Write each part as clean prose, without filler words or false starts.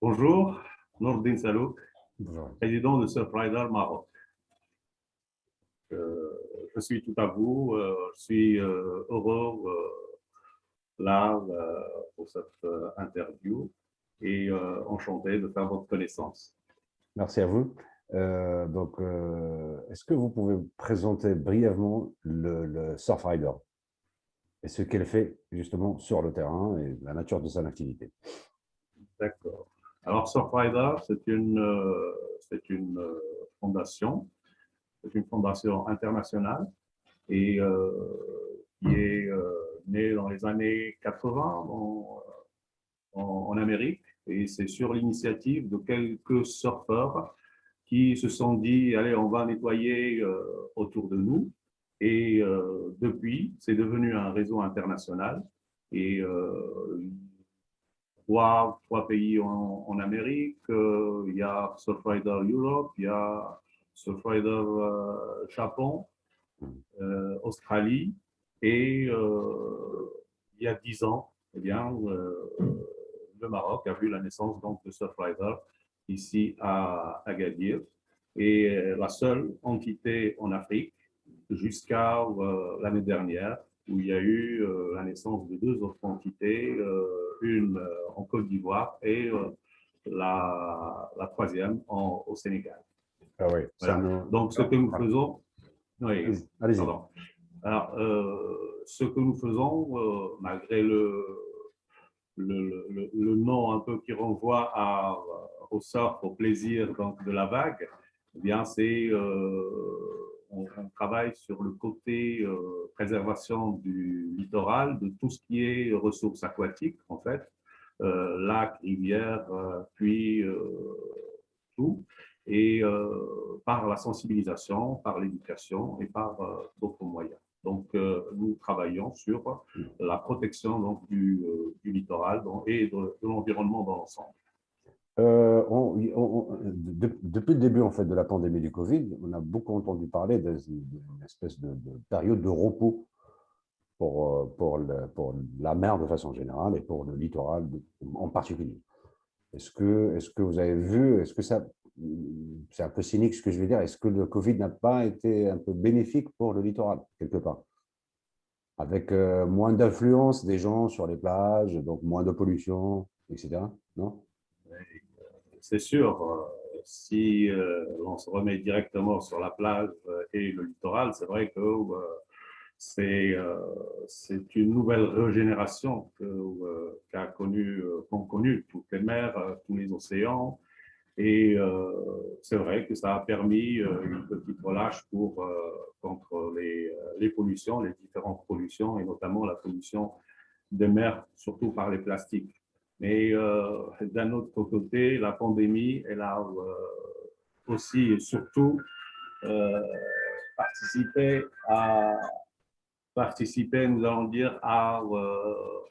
Bonjour, Nourdine Salouk, Bonjour. président de Surfrider Maroc. Euh, je suis tout à vous, je suis heureux là pour cette interview et enchanté de faire votre connaissance. Merci à vous. Est-ce que vous pouvez présenter brièvement le Surfrider et ce qu'elle fait justement sur le terrain et la nature de son activité? D'accord. Alors, Surfrider, c'est une fondation, c'est une fondation internationale et qui est née dans les années 80 en Amérique. Et c'est sur l'initiative de quelques surfeurs qui se sont dit, allez, on va nettoyer autour de nous. Et depuis, c'est devenu un réseau international. Et trois pays en Amérique, il y a Surfrider Europe, il y a Surfrider Japon, Australie, et il y a 10 ans, eh bien, le Maroc a vu la naissance donc, de Surfrider ici à Agadir, et la seule entité en Afrique jusqu'à l'année dernière, où il y a eu la naissance de deux autres entités, une en Côte d'Ivoire et la troisième au Sénégal. Ah oui, voilà. Donc, ce que nous faisons… Oui, allez-y. Pardon. Alors, ce que nous faisons, malgré le nom un peu qui renvoie au surf, au plaisir donc, de la vague, eh bien, on travaille sur le côté préservation du littoral, de tout ce qui est ressources aquatiques, en fait, lacs, rivières, puits, tout, et par la sensibilisation, par l'éducation et par d'autres moyens. Donc, nous travaillons sur la protection donc, du littoral et de l'environnement dans l'ensemble. Depuis le début en fait, de la pandémie du Covid, on a beaucoup entendu parler d'une espèce de période de repos pour la mer de façon générale et pour le littoral en particulier. Est-ce que vous avez vu, est-ce que ça, c'est un peu cynique ce que je vais dire, est-ce que le Covid n'a pas été un peu bénéfique pour le littoral, quelque part? Avec moins d'influence des gens sur les plages, donc moins de pollution, etc. Non? C'est sûr, si on se remet directement sur la plage et le littoral, c'est vrai que c'est une nouvelle régénération qu'ont connu toutes les mers, tous les océans. Et c'est vrai que ça a permis une petite relâche contre les pollutions, les différentes pollutions, et notamment la pollution des mers, surtout par les plastiques. Mais d'un autre côté, la pandémie, elle a aussi et surtout participé, nous allons dire, à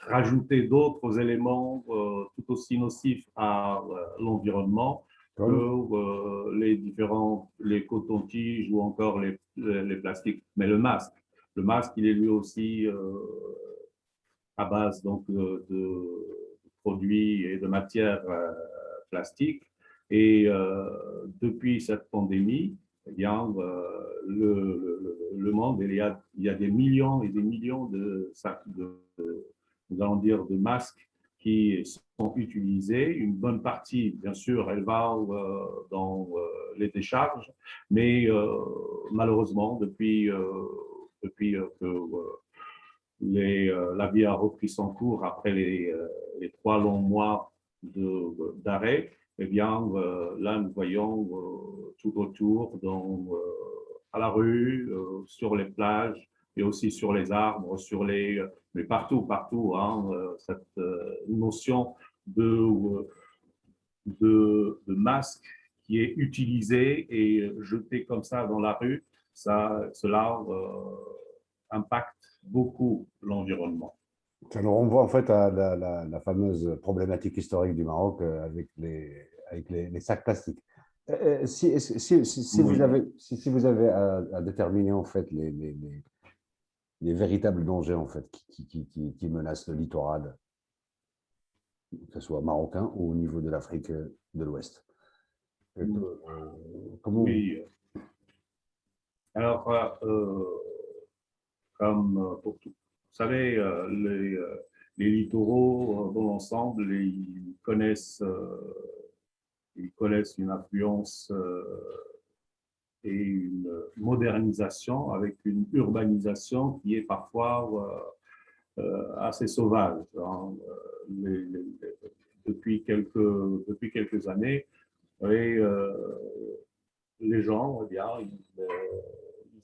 rajouter d'autres éléments tout aussi nocifs à l'environnement que les cotons-tiges ou encore les plastiques. Mais le masque, il est lui aussi à base donc, de produits et de matières plastiques. Et depuis cette pandémie, eh bien, le monde, il y a des millions et des millions nous allons dire, de masques qui sont utilisés. Une bonne partie, bien sûr, elle va dans les décharges, mais malheureusement, depuis que la vie a repris son cours après les 3 longs mois d'arrêt, eh bien, là, nous voyons tout autour, à la rue, sur les plages, et aussi sur les arbres, mais partout, hein, cette notion de masque qui est utilisé et jeté comme ça dans la rue, cela impacte beaucoup l'environnement. Ça nous renvoie en fait à la fameuse problématique historique du Maroc avec les sacs plastiques. Si Oui. vous avez à déterminer en fait les véritables dangers en fait qui menacent le littoral, que ce soit marocain ou au niveau de l'Afrique de l'Ouest. Comment... Oui. Alors, comme pour tout, vous savez, les littoraux dans l'ensemble, ils connaissent une influence et une modernisation avec une urbanisation qui est parfois assez sauvage. Hein. Depuis quelques années, et, les gens, eh bien, ils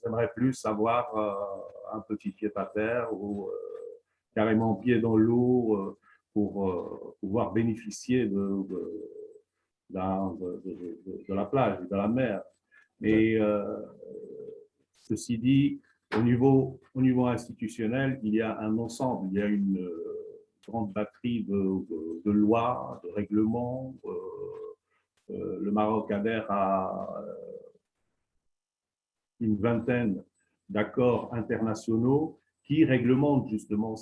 aimeraient plus avoir un petit pied à terre ou carrément pied dans l'eau pour pouvoir bénéficier de la plage, de la mer. Et ceci dit, au niveau institutionnel, il y a un ensemble, il y a une grande batterie de lois, de règlements. Le Maroc adhère à une vingtaine d'accords internationaux qui réglementent justement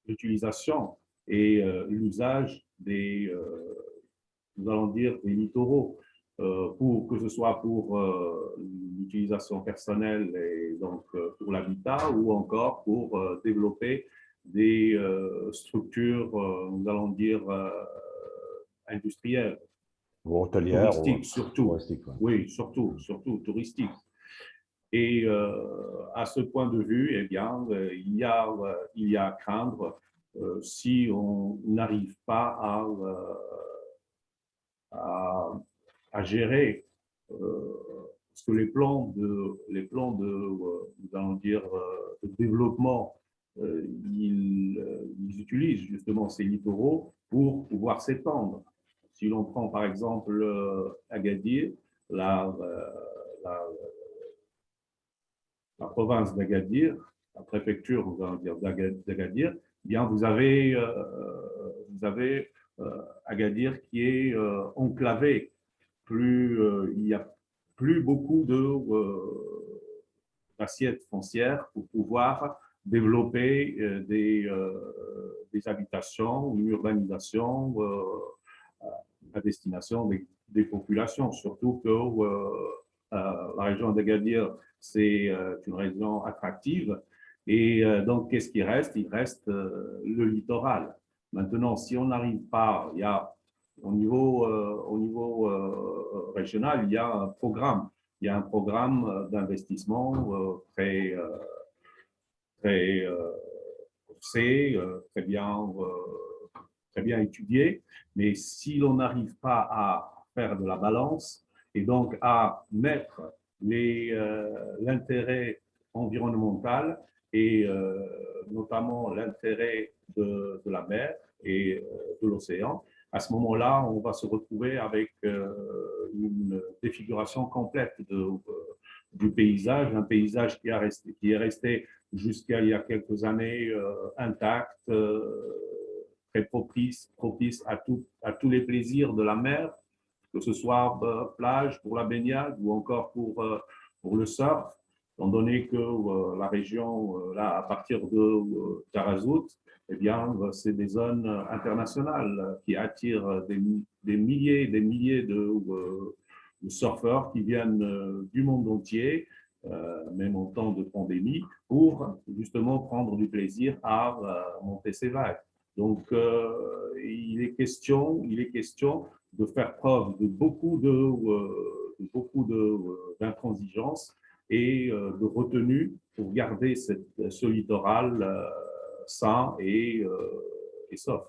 l'utilisation et l'usage nous allons dire, des littoraux, que ce soit pour l'utilisation personnelle et donc pour l'habitat ou encore pour développer des structures, nous allons dire, industrielles, ou hôtelière ou touristiques surtout. touristique. Ouais. Oui, surtout touristiques. Et à ce point de vue, eh bien, il y a à craindre si on n'arrive pas à gérer parce que nous allons dire, de développement, ils utilisent justement ces littoraux pour pouvoir s'étendre. Si l'on prend par exemple Agadir, la, la, la province d'Agadir, la préfecture, nous allons dire d'Agadir, eh bien vous avez Agadir qui est enclavé. Il n'y a plus beaucoup d'assiettes foncières pour pouvoir développer des habitations, une urbanisation à destination des populations, surtout que la région d'Agadir, c'est une région attractive. Et donc, qu'est-ce qui reste? Il reste le littoral. Maintenant, si on n'arrive pas, il y a au niveau régional, il y a un programme. Il y a un programme d'investissement très poussé, très bien étudié. Mais si l'on n'arrive pas à faire de la balance et donc à mettre l'intérêt environnemental et notamment l'intérêt de la mer et de l'océan, à ce moment-là, on va se retrouver avec une défiguration complète du paysage, un paysage qui est resté jusqu'à il y a quelques années intact, très propice à tous les plaisirs de la mer, que ce soit plage pour la baignade ou encore pour le surf, étant donné que la région, là, à partir de Tarazout, eh bien, c'est des zones internationales qui attirent des milliers de surfeurs qui viennent du monde entier, même en temps de pandémie, pour justement prendre du plaisir à monter ces vagues. Donc, il est question de faire preuve de beaucoup d'intransigeance et de retenue pour garder ce littoral sain et sauf.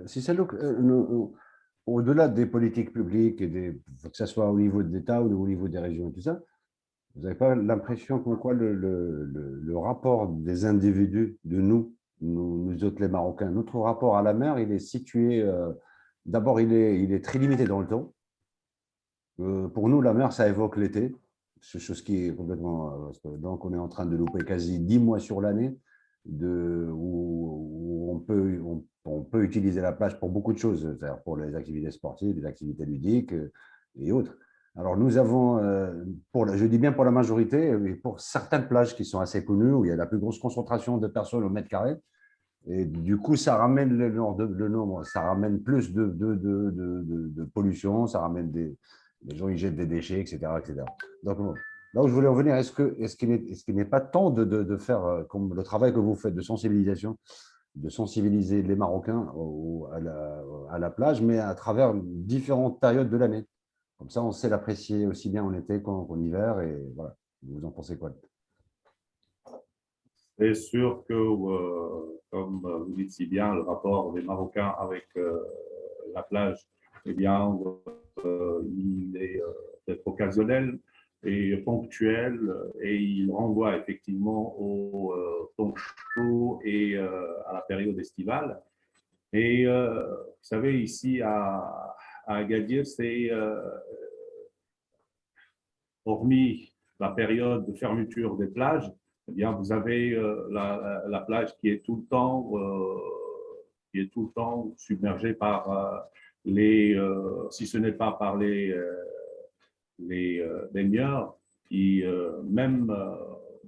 Si ça, au-delà des politiques publiques, que ce soit au niveau de l'État ou au niveau des régions et tout ça, vous n'avez pas l'impression qu'en quoi le rapport des individus, de nous autres les Marocains, notre rapport à la mer, il est situé, d'abord il est très limité dans le temps. Pour nous, la mer, ça évoque l'été, chose qui est complètement... donc on est en train de louper quasi 10 mois sur l'année où on peut utiliser la plage pour beaucoup de choses, c'est-à-dire pour les activités sportives, les activités ludiques et autres. Alors, nous avons, je dis bien pour la majorité, mais pour certaines plages qui sont assez connues, où il y a la plus grosse concentration de personnes au mètre carré, et du coup, ça ramène le nombre, ça ramène plus de pollution, ça ramène les gens, ils jettent des déchets, etc., etc. Donc, bon, là où je voulais en venir, est-ce qu'il n'est pas temps de faire comme le travail que vous faites de sensibilisation, de sensibiliser les Marocains à la plage, mais à travers différentes périodes de l'année. Comme ça, on sait l'apprécier aussi bien en été qu'en hiver. Et voilà, vous en pensez quoi? C'est sûr que, comme vous dites si bien, le rapport des Marocains avec la plage, eh bien, il est peut-être occasionnel et ponctuel et il renvoie effectivement au temps chaud et à la période estivale. Et vous savez, ici à Agadir, c'est hormis la période de fermeture des plages, eh bien, vous avez la plage qui est tout le temps submergée par si ce n'est pas par les baigneurs, qui même,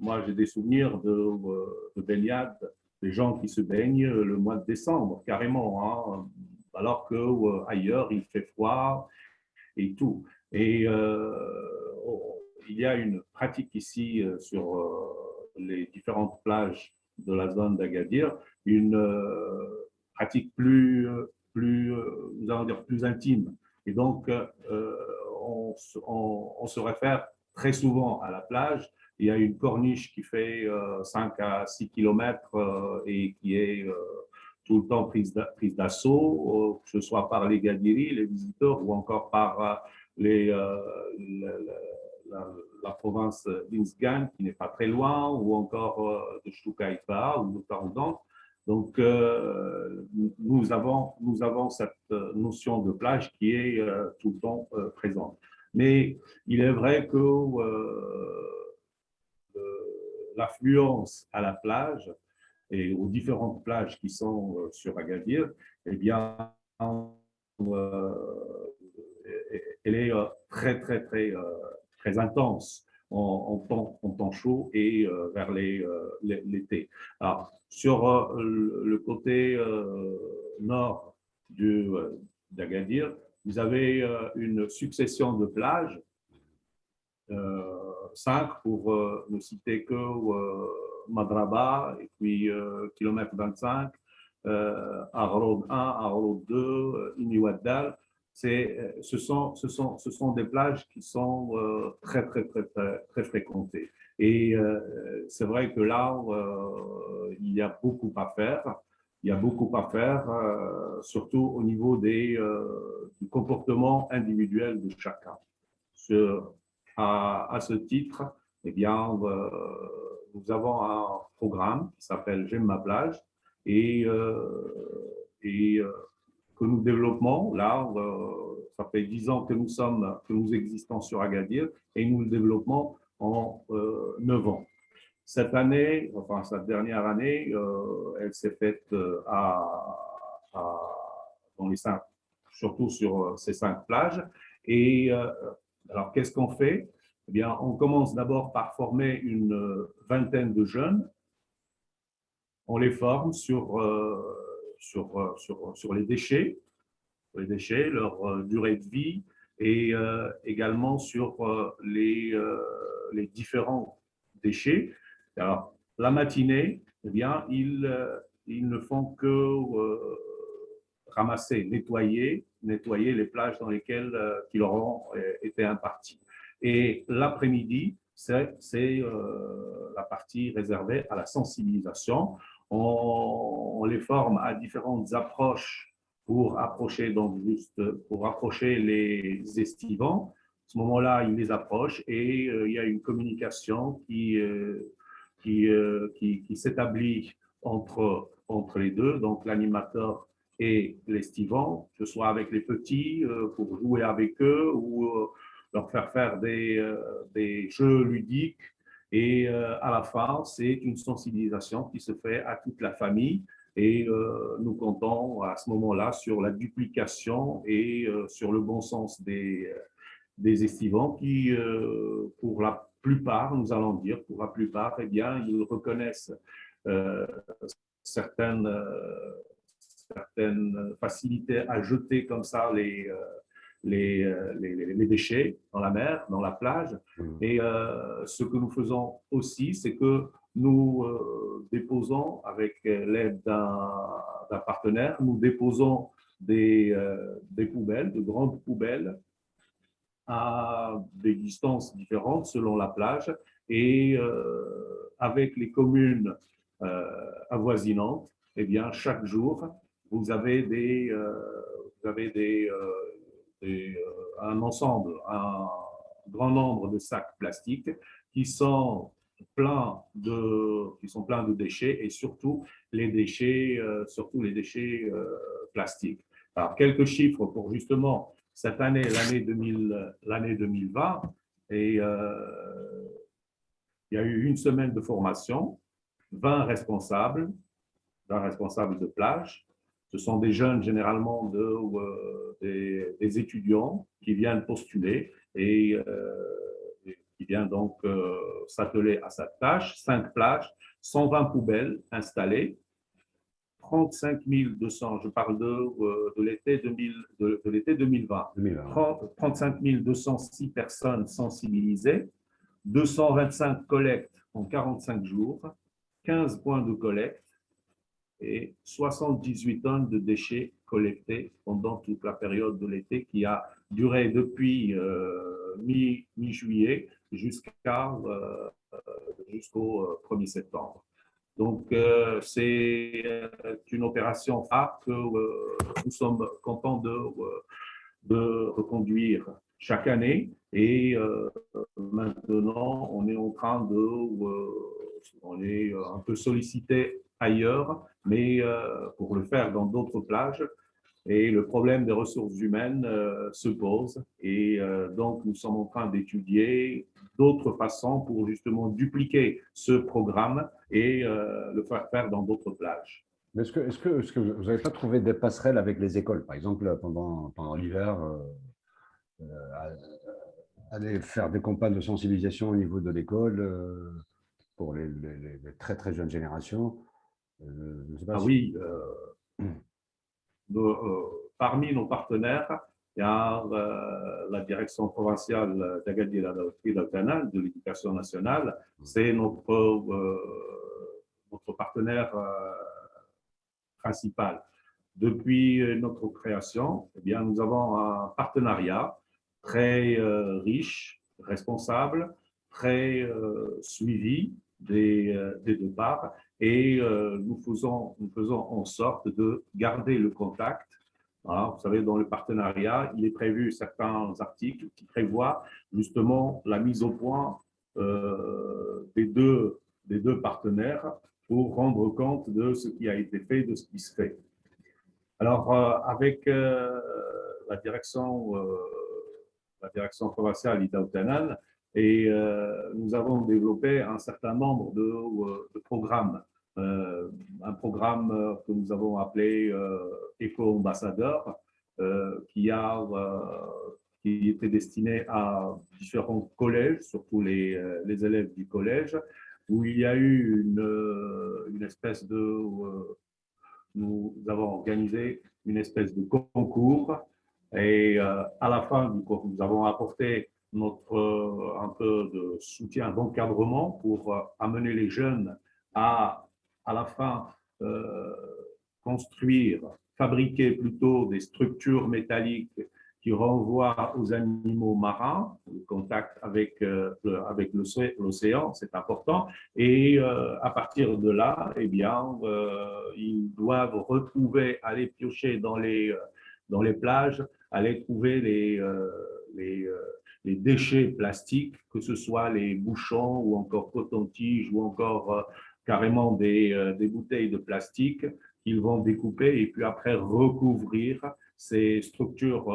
moi j'ai des souvenirs de baignade, des gens qui se baignent le mois de décembre, carrément, hein, alors que ailleurs il fait froid et tout. Et il y a une pratique ici sur les différentes plages de la zone d'Agadir, une pratique nous allons dire plus intime. Et donc, on se réfère très souvent à la plage. Il y a une corniche qui fait 5 à 6 kilomètres et qui est tout le temps prise d'assaut, que ce soit par les Gadiris, les visiteurs, ou encore par les, la, la province d'Inzgan, qui n'est pas très loin, ou encore de Choukaïfa ou de Taroudan. Donc, nous avons cette notion de plage qui est tout le temps présente. Mais il est vrai que l'affluence à la plage et aux différentes plages qui sont sur Agadir, eh bien, elle est très, très, très, très intense en temps chaud et vers l'été. Alors, sur le côté nord d'Agadir, vous avez une succession de plages, 5 pour ne citer que Madraba, et puis kilomètre 25, Arroud 1, Arroud 2, Iniwaddal. Ce sont des plages qui sont très, très, très, très, très fréquentées. Et c'est vrai que là, il y a beaucoup à faire. Il y a beaucoup à faire, surtout au niveau du comportement individuel de chacun. À ce titre, eh bien, nous avons un programme qui s'appelle J'aime ma plage et, que nous développons. Là, ça fait 10 ans que nous existons sur Agadir et nous le développons en 9 ans. Cette année, enfin cette dernière année, elle s'est faite dans les 5, surtout sur ces 5 plages. Et alors, qu'est-ce qu'on fait? Eh bien, on commence d'abord par former une vingtaine de jeunes. On les forme sur les déchets, leur durée de vie et également sur les différents déchets. Alors, la matinée, eh bien, ils ne font que ramasser, nettoyer les plages dans lesquelles qui leur ont été imparties. Et l'après-midi, c'est la partie réservée à la sensibilisation. On les forme à différentes approches pour approcher, donc juste pour approcher les estivants. À ce moment-là, ils les approchent et il y a une communication qui s'établit entre les deux, donc l'animateur et l'estivant, que ce soit avec les petits pour jouer avec eux ou leur faire des jeux ludiques. Et à la fin, c'est une sensibilisation qui se fait à toute la famille. Et nous comptons à ce moment-là sur la duplication et sur le bon sens des estivants qui, pour la plupart, nous allons dire, pour la plupart, eh bien, ils reconnaissent euh, certaines, certaines facilités à jeter comme ça les déchets dans la mer, dans la plage. Et ce que nous faisons aussi, c'est que nous déposons, avec l'aide d'un partenaire, nous déposons des poubelles, de grandes poubelles, à des distances différentes selon la plage et avec les communes avoisinantes, eh bien, chaque jour, vous avez un ensemble, un grand nombre de sacs plastiques qui sont pleins de déchets et surtout les déchets, plastiques. Alors, quelques chiffres pour justement cette année, l'année 2020, et il y a eu une semaine de formation, 20 responsables, 20 responsables de plage. Ce sont des jeunes, généralement des étudiants qui viennent postuler et qui viennent donc s'atteler à cette tâche. 5 plages, 120 poubelles installées, 35 200, je parle de l'été 2020, 35 206 personnes sensibilisées, 225 collectes en 45 jours, 15 points de collecte et 78 tonnes de déchets collectés pendant toute la période de l'été qui a duré depuis mi-juillet jusqu'au 1er septembre. Donc, c'est une opération phare que nous sommes contents de reconduire chaque année. Et maintenant, on est en train on est un peu sollicité ailleurs, mais pour le faire dans d'autres plages. Et le problème des ressources humaines se pose. Et donc, nous sommes en train d'étudier d'autres façons pour justement dupliquer ce programme et le faire dans d'autres plages. Mais est-ce que vous n'avez pas trouvé des passerelles avec les écoles, par exemple, pendant l'hiver, aller faire des campagnes de sensibilisation au niveau de l'école pour les très très jeunes générations? Je sais pas Ah si... oui, parmi nos partenaires, il y a la direction provinciale d'Agadir et d'Altana, de l'éducation nationale. C'est notre partenaire principal. Depuis notre création, eh bien, nous avons un partenariat très riche, responsable, très suivi des deux parts et nous faisons en sorte de garder le contact. Alors, vous savez, dans le partenariat, il est prévu certains articles qui prévoient justement la mise au point des deux partenaires pour rendre compte de ce qui a été fait, de ce qui se fait. Alors, avec la direction provinciale Itaoutanane, et nous avons développé un certain nombre de programmes. Un programme que nous avons appelé Éco-ambassadeur, qui était destiné à différents collèges, surtout les élèves du collège, où il y a eu une espèce de nous avons organisé une espèce de concours et à la fin du concours, nous avons apporté un peu de soutien, d'encadrement pour amener les jeunes à la fin construire, fabriquer plutôt des structures métalliques qui renvoient aux animaux marins, le contact avec l'océan, c'est important. Et à partir de là, eh bien, ils doivent retrouver, aller piocher dans les plages, aller trouver les déchets plastiques, que ce soit les bouchons ou encore coton-tige ou encore carrément des bouteilles de plastique qu'ils vont découper et puis après recouvrir ces structures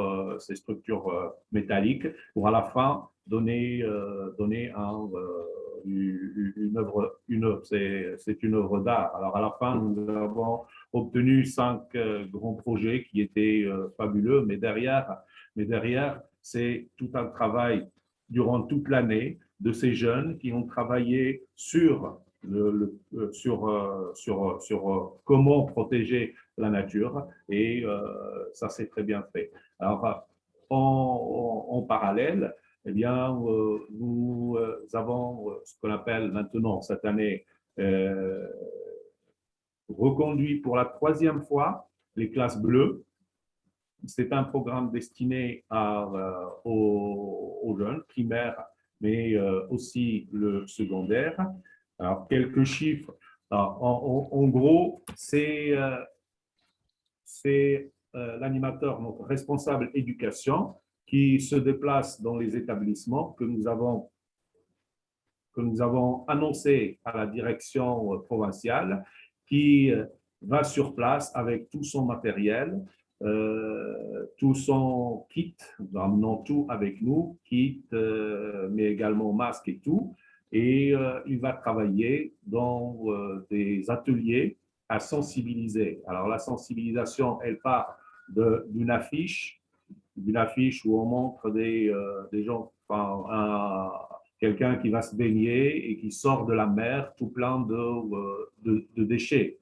métalliques pour à la fin donner c'est une œuvre d'art. Alors à la fin, nous avons obtenu 5 grands projets qui étaient fabuleux, mais derrière, c'est tout un travail durant toute l'année de ces jeunes qui ont travaillé sur comment protéger la nature et ça s'est très bien fait. Alors, en parallèle, eh bien, nous avons ce qu'on appelle maintenant cette année reconduit pour la troisième fois les classes bleues. C'est un programme destiné aux jeunes primaires, mais aussi le secondaire. Alors, quelques chiffres. Alors, en gros, c'est l'animateur, notre responsable éducation, qui se déplace dans les établissements que nous avons annoncé à la direction provinciale, qui va sur place avec tout son matériel, tout son kit, nous amenons tout avec nous, kit, mais également masque et tout. Et il va travailler dans des ateliers à sensibiliser. Alors la sensibilisation, elle part d'une affiche où on montre des gens, enfin, quelqu'un qui va se baigner et qui sort de la mer tout plein de déchets.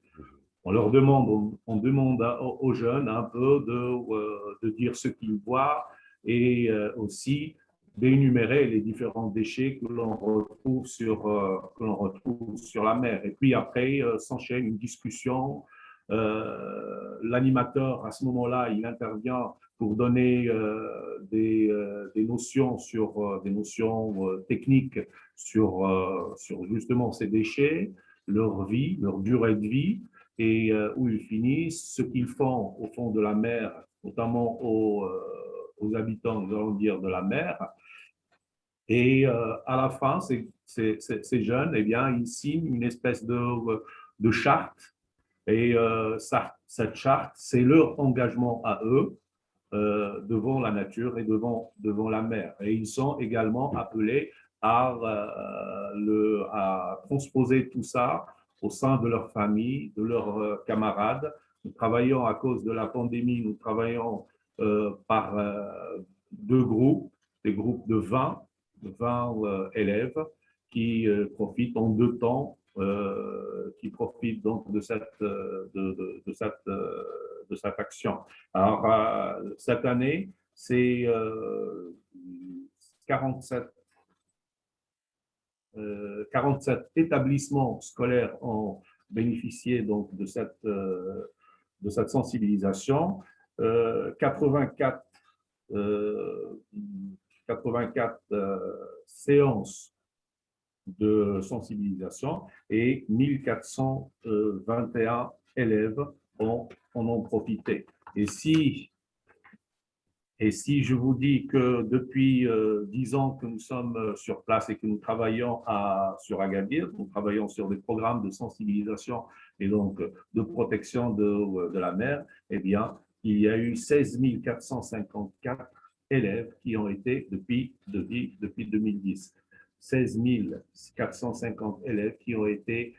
On leur demande, on demande aux jeunes un peu de dire ce qu'ils voient et aussi d'énumérer les différents déchets que l'on retrouve sur la mer. Et puis après, s'enchaîne une discussion. L'animateur, à ce moment-là, il intervient pour donner des notions des notions techniques sur justement ces déchets, leur vie, leur durée de vie, et où ils finissent, ce qu'ils font au fond de la mer, notamment aux habitants, nous allons dire, de la mer. Et à la fin, ces jeunes, eh bien, ils signent une espèce de charte. Et cette charte, c'est leur engagement à eux devant la nature et devant la mer. Et ils sont également appelés à transposer tout ça au sein de leur famille, de leurs camarades. Nous travaillons à cause de la pandémie, nous travaillons par deux groupes, des groupes de 20 élèves qui profitent en deux temps, qui profitent donc de cette action. Alors, cette année, c'est 47 établissements scolaires ont bénéficié donc de cette sensibilisation. 84 séances de sensibilisation et 1421 élèves en ont profité. Et si je vous dis que depuis 10 ans que nous sommes sur place et que nous travaillons sur Agadir, nous travaillons sur des programmes de sensibilisation et donc de protection de la mer, eh bien, il y a eu 16 454 élèves qui ont été depuis 2010. 16 450 élèves qui ont été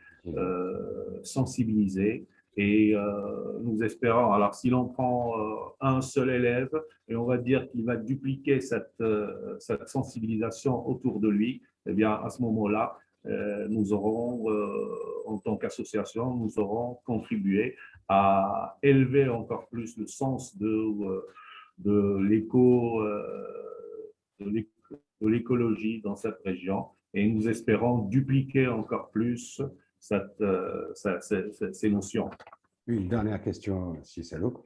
sensibilisés. Et nous espérons, alors si l'on prend un seul élève, et on va dire qu'il va dupliquer cette sensibilisation autour de lui, eh bien, à ce moment-là, nous aurons, en tant qu'association, nous aurons contribué à élever encore plus le sens de l'écologie dans cette région, et nous espérons dupliquer encore plus ces notions. Une dernière question, si ça loupe.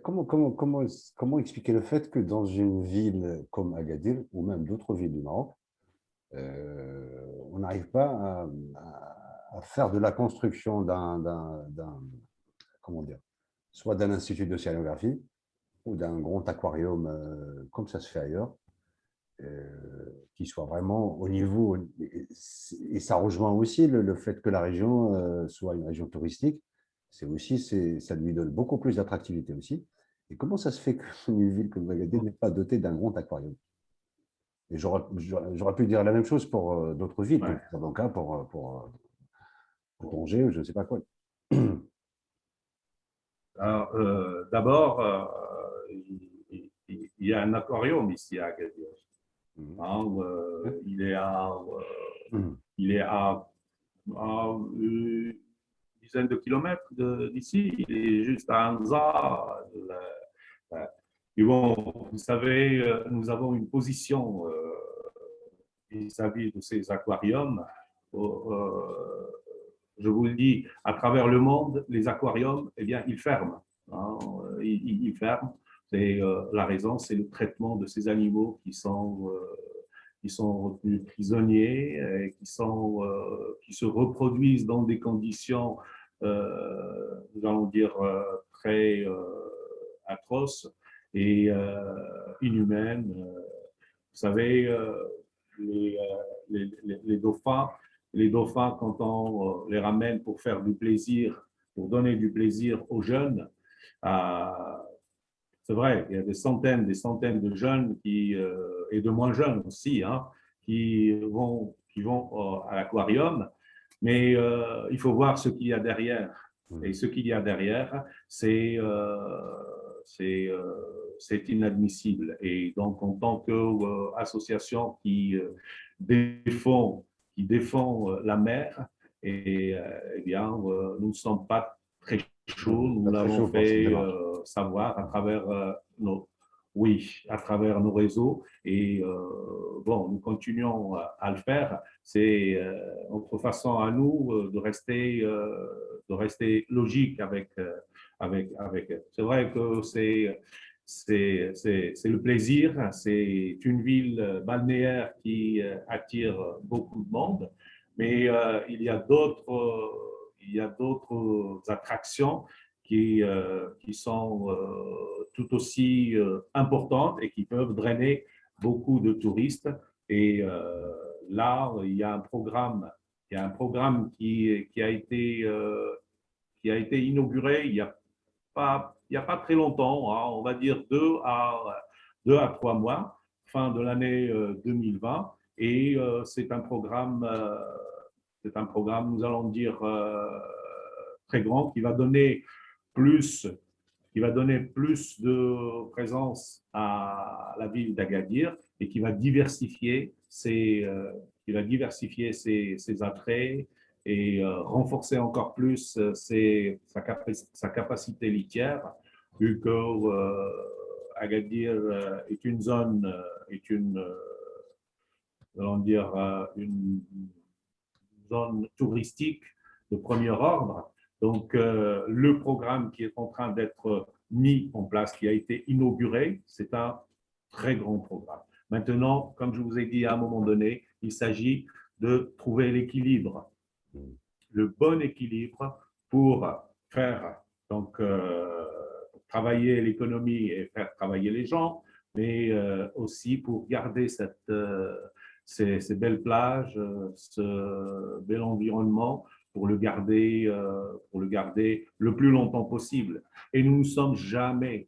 Comment expliquer le fait que dans une ville comme Agadir, ou même d'autres villes du Maroc, on n'arrive pas à faire de la construction comment dire, soit d'un institut d'océanographie ou d'un grand aquarium comme ça se fait ailleurs, qui soit vraiment au niveau, et ça rejoint aussi le fait que la région soit une région touristique, ça lui donne beaucoup plus d'attractivité aussi. Et comment ça se fait qu'une ville comme Agadir n'est pas dotée d'un grand aquarium? Et j'aurais pu dire la même chose pour d'autres villes, Ouais. pour Casablanca, pour Tanger, ou je ne sais pas quoi. Alors, d'abord, il y a un aquarium ici à Agadir. Mhm. Hein, Mhm. il est à une dizaine de kilomètres d'ici. Il est juste à Anza. Et bon, vous savez, nous avons une position vis-à-vis de ces aquariums. Je vous le dis, à travers le monde, les aquariums, eh bien, ils ferment. Hein, ils ferment. Et la raison, c'est le traitement de ces animaux qui sont retenus prisonniers, et qui se reproduisent dans des conditions, nous allons dire, très atroces et inhumaines. Vous savez, les, les dauphins, quand on les ramène pour faire du plaisir, pour donner du plaisir aux jeunes, euh, c'est vrai, il y a des centaines de jeunes et de moins jeunes aussi, hein, qui vont à l'aquarium, mais il faut voir ce qu'il y a derrière. Et ce qu'il y a derrière, c'est inadmissible. Et donc, en tant qu'association défend, qui défend la mer, eh bien, nous ne sommes pas très chauds. Nous Pas très l'avons chaud pour cette fait démarche. savoir à travers nos réseaux. Et bon, nous continuons à le faire. C'est notre façon à nous de rester logique avec. C'est vrai que c'est le plaisir. C'est une ville balnéaire qui attire beaucoup de monde, mais il y a d'autres attractions qui sont tout aussi importantes et qui peuvent drainer beaucoup de touristes. Et là, il y a un programme qui a été inauguré il y a pas très longtemps, hein, on va dire 2 à 3 mois, fin de l'année 2020. Et c'est un programme, nous allons dire, très grand plus, qui va donner plus de présence à la ville d'Agadir et qui va diversifier ses attraits et renforcer encore plus sa capacité litière, vu que Agadir est une zone, allons dire, une zone touristique de premier ordre. Donc, le programme qui est en train d'être mis en place, qui a été inauguré, c'est un très grand programme. Maintenant, comme je vous ai dit à un moment donné, il s'agit de trouver l'équilibre, le bon équilibre pour faire, donc, travailler l'économie et faire travailler les gens, mais aussi pour garder ces belles plages, ce bel environnement, pour le garder le plus longtemps possible. Et nous ne sommes jamais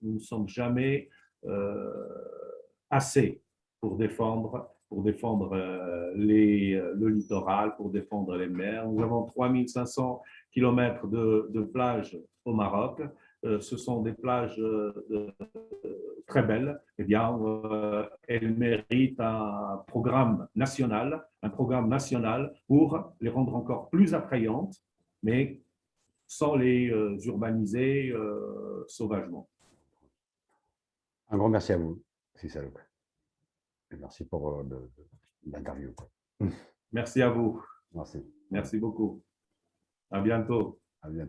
assez pour défendre le littoral, pour défendre les mers. Nous avons 3500 kilomètres de plages au Maroc. Ce sont des plages très belles. Eh bien, elles méritent un programme national pour les rendre encore plus attrayantes, mais sans les urbaniser sauvagement. Un grand merci à vous, Sissalouk. Et merci pour l'interview. Merci à vous. Merci. Merci beaucoup. À bientôt. À bientôt.